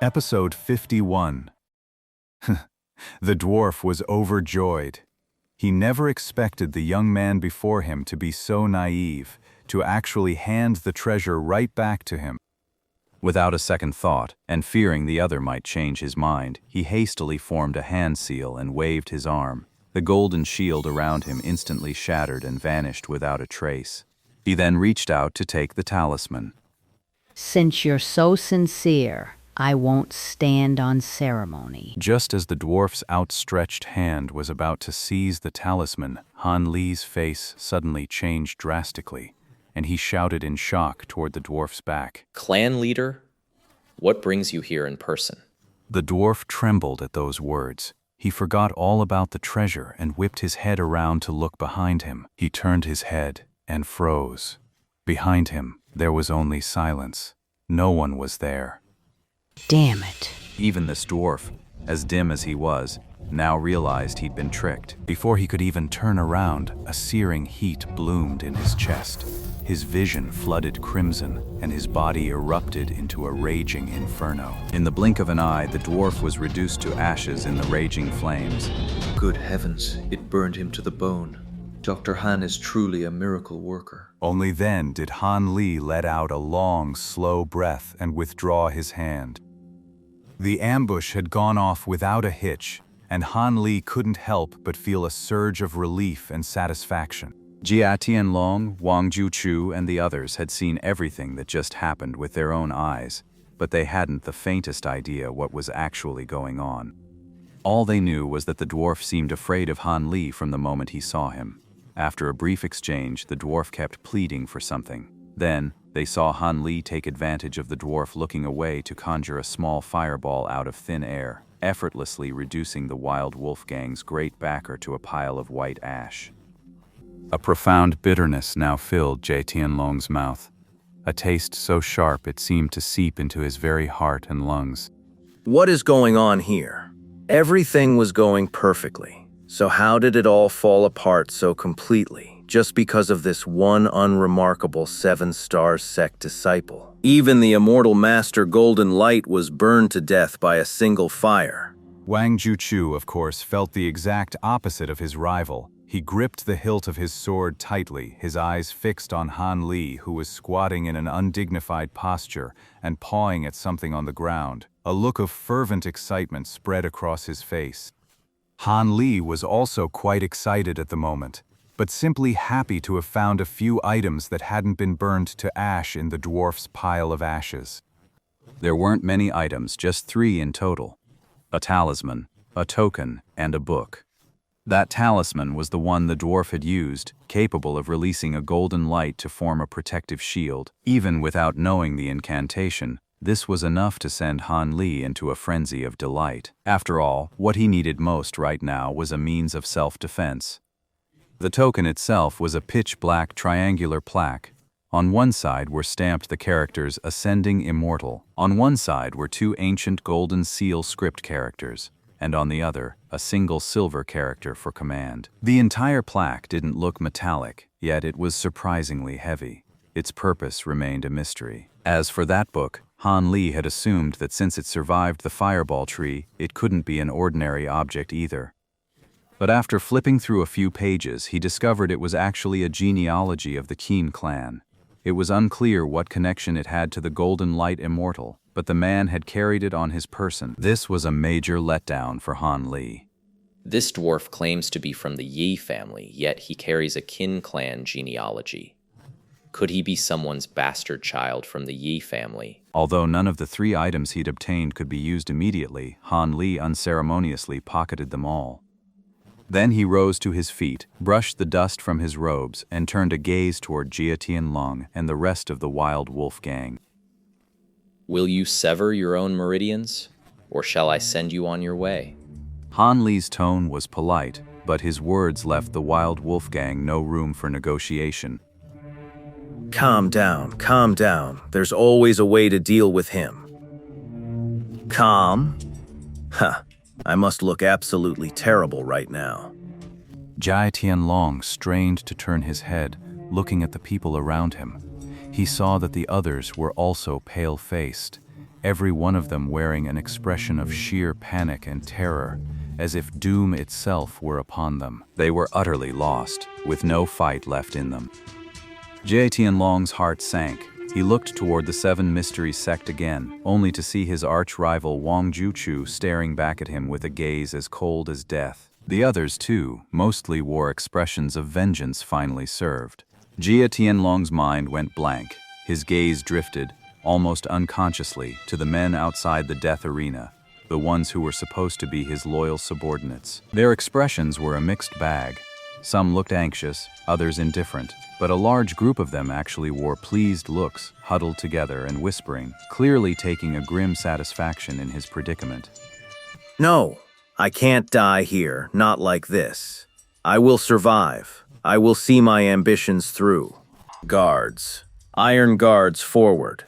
Episode 51. The dwarf was overjoyed. He never expected the young man before him to be so naive, to actually hand the treasure right back to him. Without a second thought, and fearing the other might change his mind, he hastily formed a hand seal and waved his arm. The golden shield around him instantly shattered and vanished without a trace. He then reached out to take the talisman. Since you're so sincere, I won't stand on ceremony. Just as the dwarf's outstretched hand was about to seize the talisman, Han Li's face suddenly changed drastically, and he shouted in shock toward the dwarf's back. Clan leader, what brings you here in person? The dwarf trembled at those words. He forgot all about the treasure and whipped his head around to look behind him. He turned his head and froze. Behind him, there was only silence. No one was there. Damn it. Even this dwarf, as dim as he was, now realized he'd been tricked. Before he could even turn around, a searing heat bloomed in his chest. His vision flooded crimson, and his body erupted into a raging inferno. In the blink of an eye, the dwarf was reduced to ashes in the raging flames. Good heavens, it burned him to the bone. Dr. Han is truly a miracle worker. Only then did Han Li let out a long, slow breath and withdraw his hand. The ambush had gone off without a hitch, and Han Li couldn't help but feel a surge of relief and satisfaction. Jia Tianlong, Wang Juchu, and the others had seen everything that just happened with their own eyes, but they hadn't the faintest idea what was actually going on. All they knew was that the dwarf seemed afraid of Han Li from the moment he saw him. After a brief exchange, the dwarf kept pleading for something. Then, they saw Han Li take advantage of the dwarf looking away to conjure a small fireball out of thin air, effortlessly reducing the wild wolf gang's great backer to a pile of white ash. A profound bitterness now filled Jia Tianlong's mouth, a taste so sharp it seemed to seep into his very heart and lungs. What is going on here? Everything was going perfectly. So how did it all fall apart so completely, just because of this one unremarkable 7-star sect disciple? Even the immortal Master Golden Light was burned to death by a single fire. Wang Juchu, of course, felt the exact opposite of his rival. He gripped the hilt of his sword tightly, his eyes fixed on Han Li, who was squatting in an undignified posture and pawing at something on the ground. A look of fervent excitement spread across his face. Han Li was also quite excited at the moment, but simply happy to have found a few items that hadn't been burned to ash in the dwarf's pile of ashes. There weren't many items, just 3 in total. A talisman, a token, and a book. That talisman was the one the dwarf had used, capable of releasing a golden light to form a protective shield. Even without knowing the incantation, this was enough to send Han Li into a frenzy of delight. After all, what he needed most right now was a means of self-defense. The token itself was a pitch-black triangular plaque. On one side were stamped the characters Ascending Immortal. On one side were 2 ancient golden seal script characters, and on the other, a single silver character for command. The entire plaque didn't look metallic, yet it was surprisingly heavy. Its purpose remained a mystery. As for that book, Han Li had assumed that since it survived the fireball tree, it couldn't be an ordinary object either. But after flipping through a few pages, he discovered it was actually a genealogy of the Qin clan. It was unclear what connection it had to the Golden Light Immortal, but the man had carried it on his person. This was a major letdown for Han Li. This dwarf claims to be from the Yi family, yet he carries a Qin clan genealogy. Could he be someone's bastard child from the Yi family? Although none of the 3 items he'd obtained could be used immediately, Han Li unceremoniously pocketed them all. Then he rose to his feet, brushed the dust from his robes, and turned a gaze toward Jia Tianlong and the rest of the wild wolf gang. Will you sever your own meridians, or shall I send you on your way? Han Li's tone was polite, but his words left the wild wolf gang no room for negotiation. Calm down, calm down. There's always a way to deal with him. Calm? Huh. I must look absolutely terrible right now. Jia Tianlong strained to turn his head, looking at the people around him. He saw that the others were also pale-faced, every one of them wearing an expression of sheer panic and terror, as if doom itself were upon them. They were utterly lost, with no fight left in them. Jie Tianlong's heart sank. He looked toward the Seven Mysteries sect again, only to see his arch-rival Wang Juchu staring back at him with a gaze as cold as death. The others, too, mostly wore expressions of vengeance finally served. Jie Tianlong's mind went blank. His gaze drifted, almost unconsciously, to the men outside the death arena, the ones who were supposed to be his loyal subordinates. Their expressions were a mixed bag. Some looked anxious, others indifferent, but a large group of them actually wore pleased looks, huddled together and whispering, clearly taking a grim satisfaction in his predicament. No, I can't die here, not like this. I will survive. I will see my ambitions through. Guards. Iron guards forward.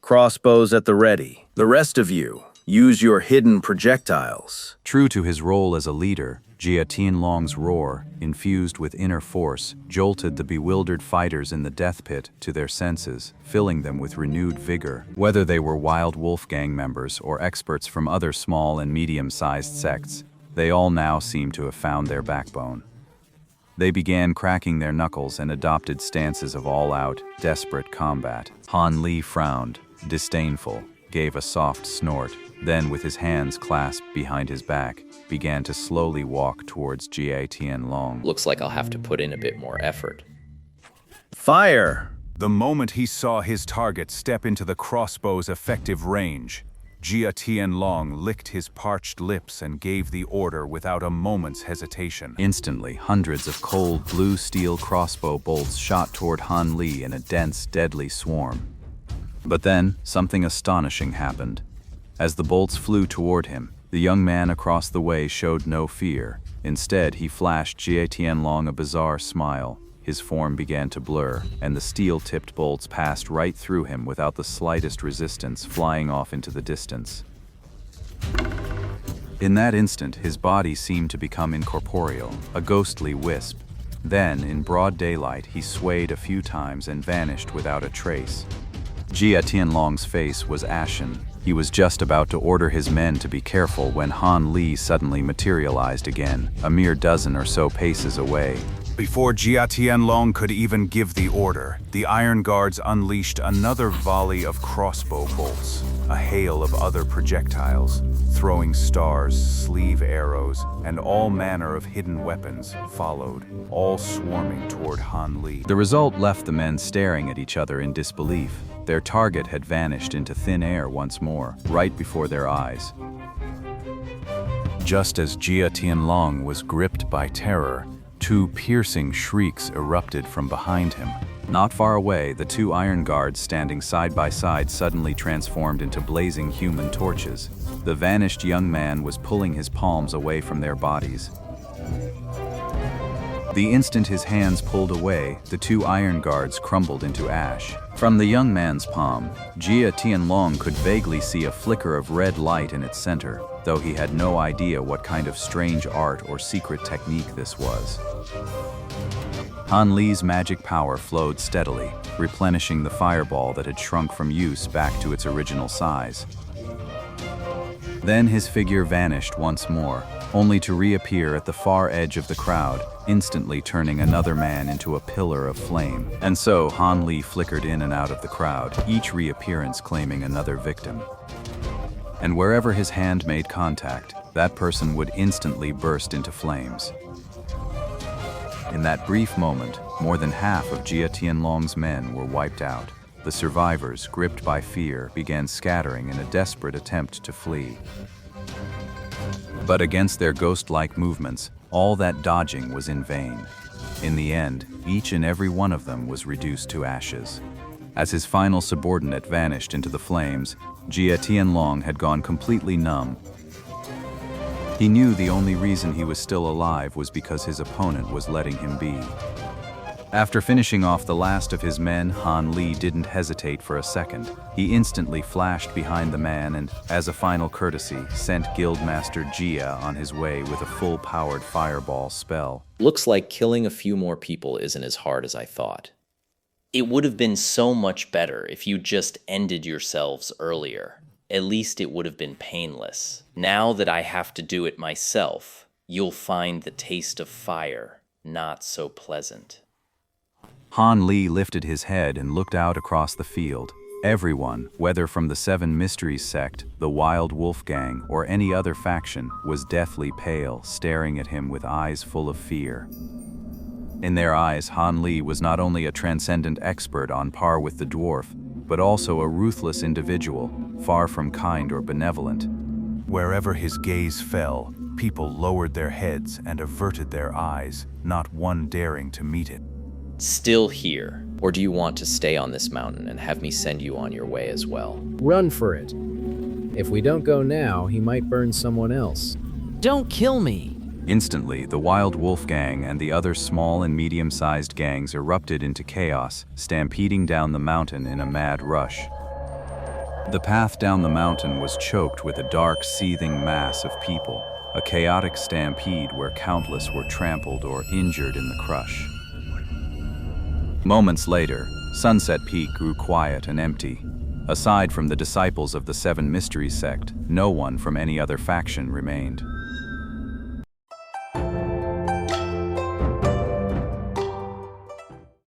Crossbows at the ready. The rest of you, use your hidden projectiles. True to his role as a leader, Jie Tianlong's roar, infused with inner force, jolted the bewildered fighters in the death pit to their senses, filling them with renewed vigor. Whether they were Wild Wolf gang members or experts from other small and medium-sized sects, they all now seemed to have found their backbone. They began cracking their knuckles and adopted stances of all-out, desperate combat. Han Li frowned, disdainful, gave a soft snort, then with his hands clasped behind his back, began to slowly walk towards Jie Tianlong. Looks like I'll have to put in a bit more effort. Fire! The moment he saw his target step into the crossbow's effective range, Jie Tianlong licked his parched lips and gave the order without a moment's hesitation. Instantly, hundreds of cold blue steel crossbow bolts shot toward Han Li in a dense, deadly swarm. But then, something astonishing happened. As the bolts flew toward him, the young man across the way showed no fear. Instead, he flashed Jie Tianlong a bizarre smile. His form began to blur, and the steel-tipped bolts passed right through him without the slightest resistance, flying off into the distance. In that instant, his body seemed to become incorporeal, a ghostly wisp. Then, in broad daylight, he swayed a few times and vanished without a trace. Jie Tianlong's face was ashen. He was just about to order his men to be careful when Han Li suddenly materialized again, a mere dozen or so paces away. Before Jie Tianlong could even give the order, the Iron Guards unleashed another volley of crossbow bolts, a hail of other projectiles, throwing stars, sleeve arrows, and all manner of hidden weapons followed, all swarming toward Han Li. The result left the men staring at each other in disbelief. Their target had vanished into thin air once more, right before their eyes. Just as Jie Tianlong was gripped by terror, two piercing shrieks erupted from behind him. Not far away, the two Iron Guards standing side by side suddenly transformed into blazing human torches. The vanished young man was pulling his palms away from their bodies. The instant his hands pulled away, the two Iron Guards crumbled into ash. From the young man's palm, Jie Tianlong could vaguely see a flicker of red light in its center, though he had no idea what kind of strange art or secret technique this was. Han Li's magic power flowed steadily, replenishing the fireball that had shrunk from use back to its original size. Then his figure vanished once more, only to reappear at the far edge of the crowd, instantly turning another man into a pillar of flame. And so Han Li flickered in and out of the crowd, each reappearance claiming another victim. And wherever his hand made contact, that person would instantly burst into flames. In that brief moment, more than half of Jie Tianlong's men were wiped out. The survivors, gripped by fear, began scattering in a desperate attempt to flee. But against their ghost-like movements, all that dodging was in vain. In the end, each and every one of them was reduced to ashes. As his final subordinate vanished into the flames, Jie Tianlong had gone completely numb. He knew the only reason he was still alive was because his opponent was letting him be. After finishing off the last of his men, Han Li didn't hesitate for a second. He instantly flashed behind the man and, as a final courtesy, sent Guildmaster Jie on his way with a full-powered fireball spell. Looks like killing a few more people isn't as hard as I thought. It would have been so much better if you just ended yourselves earlier. At least it would have been painless. Now that I have to do it myself, you'll find the taste of fire not so pleasant. Han Li lifted his head and looked out across the field. Everyone, whether from the Seven Mysteries sect, the Wild Wolf Gang, or any other faction, was deathly pale, staring at him with eyes full of fear. In their eyes, Han Li was not only a transcendent expert on par with the dwarf, but also a ruthless individual, far from kind or benevolent. Wherever his gaze fell, people lowered their heads and averted their eyes, not one daring to meet it. Still here, or do you want to stay on this mountain and have me send you on your way as well? Run for it. If we don't go now, he might burn someone else. Don't kill me! Instantly, the Wild Wolf Gang and the other small and medium-sized gangs erupted into chaos, stampeding down the mountain in a mad rush. The path down the mountain was choked with a dark, seething mass of people, a chaotic stampede where countless were trampled or injured in the crush. Moments later, Sunset Peak grew quiet and empty. Aside from the disciples of the Seven Mysteries sect, no one from any other faction remained.